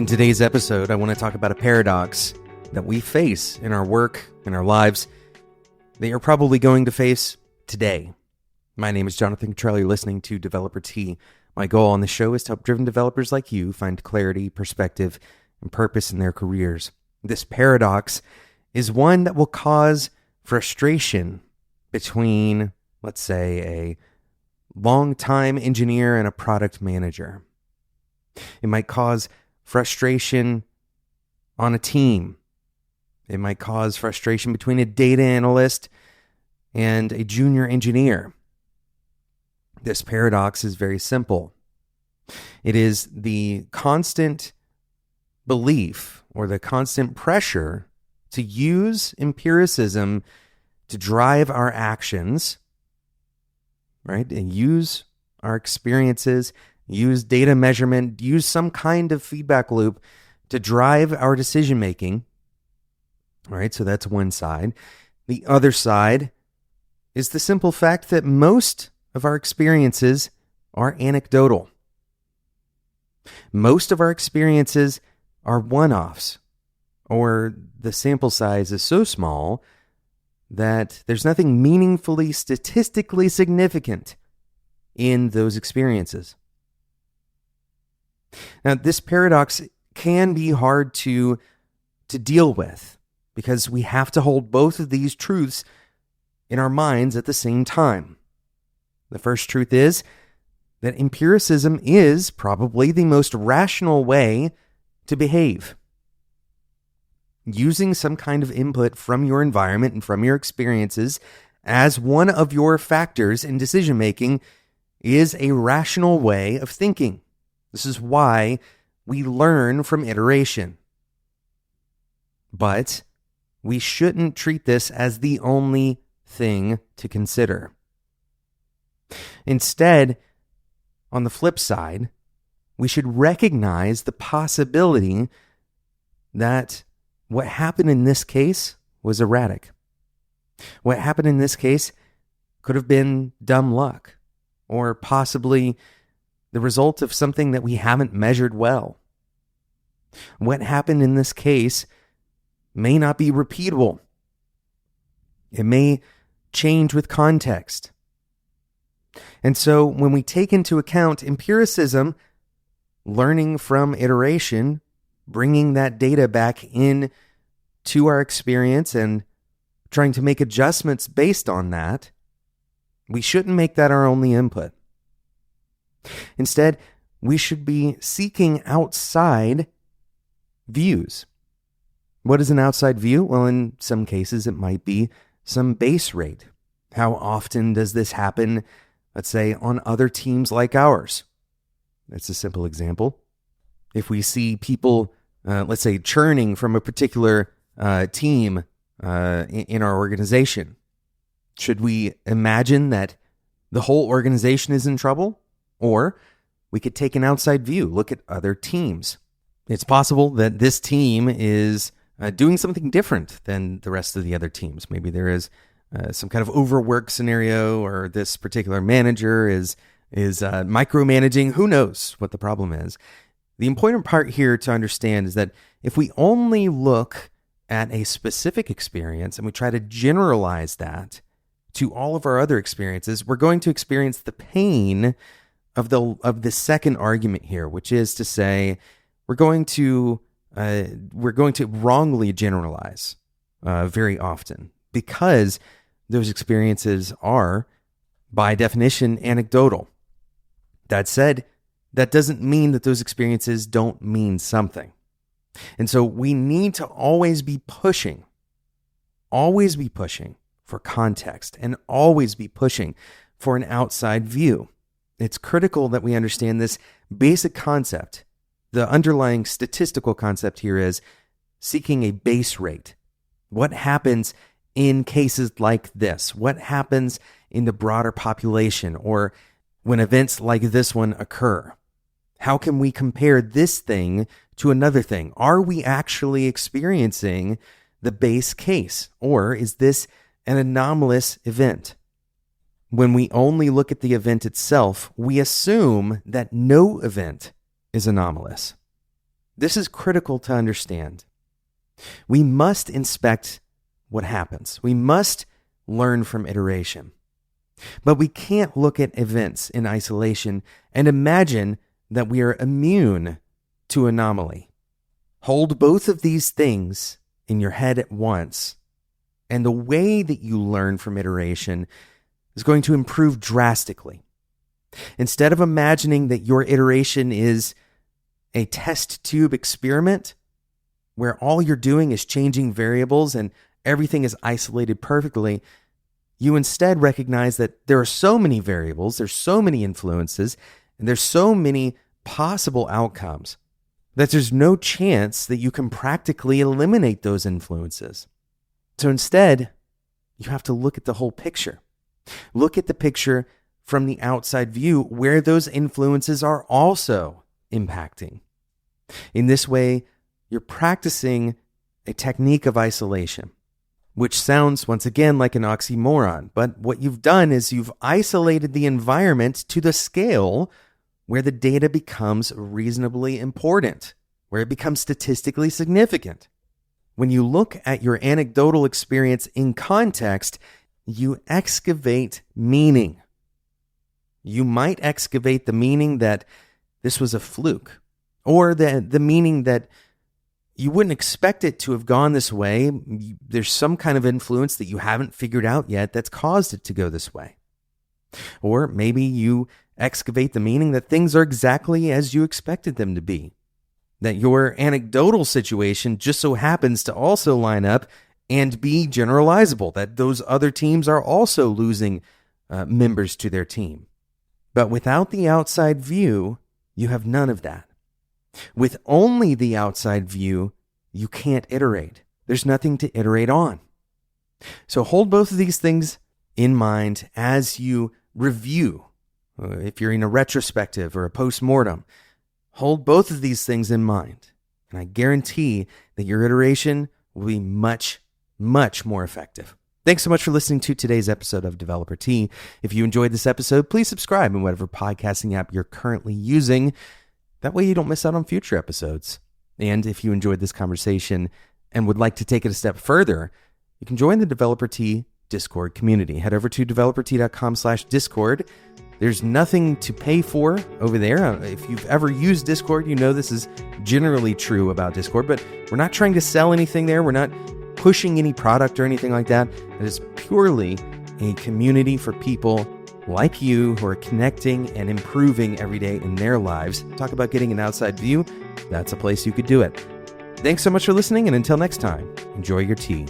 today's episode, I want to talk about a paradox that we face in our work, in our lives, that you're probably going to face today. My name is Jonathan Cottrell. You're listening to Developer Tea. My goal on the show is to help driven developers like you find clarity, perspective, and purpose in their careers. This paradox is one that will cause frustration between, let's say, a longtime engineer and a product manager. It might cause frustration on a team. It might cause frustration between a data analyst and a junior engineer. This paradox is very simple. It is the constant belief or the constant pressure to use empiricism to drive our actions, right? And use our experiences, use data measurement, use some kind of feedback loop to drive our decision making. All right, so that's one side. The other side is the simple fact that most of our experiences are anecdotal. Most of our experiences are one-offs, or the sample size is so small that there's nothing meaningfully statistically significant in those experiences. Now, this paradox can be hard to deal with because we have to hold both of these truths in our minds at the same time. The first truth is that empiricism is probably the most rational way to behave. Using some kind of input from your environment and from your experiences as one of your factors in decision making is a rational way of thinking. This is why we learn from iteration. But we shouldn't treat this as the only thing to consider. Instead, on the flip side, we should recognize the possibility that what happened in this case was erratic. What happened in this case could have been dumb luck, or possibly the result of something that we haven't measured well. What happened in this case may not be repeatable. It may change with context. And so when we take into account empiricism, learning from iteration, bringing that data back in to our experience and trying to make adjustments based on that, we shouldn't make that our only input. Instead, we should be seeking outside views. What is an outside view? Well, in some cases, it might be some base rate. How often does this happen, let's say, on other teams like ours? That's a simple example. If we see people, let's say, churning from a particular team in our organization, should we imagine that the whole organization is in trouble? Or we could take an outside view, look at other teams. It's possible that this team is doing something different than the rest of the other teams. Maybe there is some kind of overwork scenario, or this particular manager is micromanaging. Who knows what the problem is? The important part here to understand is that if we only look at a specific experience and we try to generalize that to all of our other experiences, we're going to experience the pain of the second argument here, which is to say we're going to wrongly generalize very often, because those experiences are, by definition, anecdotal. That said, that doesn't mean that those experiences don't mean something. And so we need to always be pushing for context, and always be pushing for an outside view. It's critical that we understand this basic concept. The underlying statistical concept here is seeking a base rate. What happens in cases like this? What happens in the broader population, or when events like this one occur? How can we compare this thing to another thing? Are we actually experiencing the base case, or is this an anomalous event? When we only look at the event itself, we assume that no event is anomalous. This is critical to understand. We must inspect what happens. We must learn from iteration. But we can't look at events in isolation and imagine that we are immune to anomaly. Hold both of these things in your head at once, and the way that you learn from iteration is going to improve drastically. Instead of imagining that your iteration is a test tube experiment where all you're doing is changing variables and everything is isolated perfectly, you instead recognize that there are so many variables, there's so many influences, and there's so many possible outcomes that there's no chance that you can practically eliminate those influences. So instead, you have to look at the whole picture. Look at the picture from the outside view where those influences are also impacting. In this way, you're practicing a technique of isolation, which sounds once again like an oxymoron, but what you've done is you've isolated the environment to the scale where the data becomes reasonably important, where it becomes statistically significant. When you look at your anecdotal experience in context, you excavate meaning. You might excavate the meaning that this was a fluke, or the meaning that you wouldn't expect it to have gone this way. There's some kind of influence that you haven't figured out yet that's caused it to go this way. Or maybe you excavate the meaning that things are exactly as you expected them to be, that your anecdotal situation just so happens to also line up and be generalizable, that those other teams are also losing members to their team. But without the outside view, you have none of that. With only the outside view, you can't iterate. There's nothing to iterate on. So hold both of these things in mind as you review. If you're in a retrospective or a postmortem, hold both of these things in mind. And I guarantee that your iteration will be much, much more effective. Thanks so much for listening to today's episode of Developer Tea. If you enjoyed this episode, please subscribe in whatever podcasting app you're currently using. That way you don't miss out on future episodes. And if you enjoyed this conversation and would like to take it a step further, you can join the Developer Tea Discord community. Head over to developertea.com/Discord. There's nothing to pay for over there. If you've ever used Discord, you know this is generally true about Discord, but we're not trying to sell anything there. We're not pushing any product or anything like that. It is purely a community for people like you who are connecting and improving every day in their lives. Talk about getting an outside view. That's a place you could do it. Thanks so much for listening, and until next time, enjoy your tea.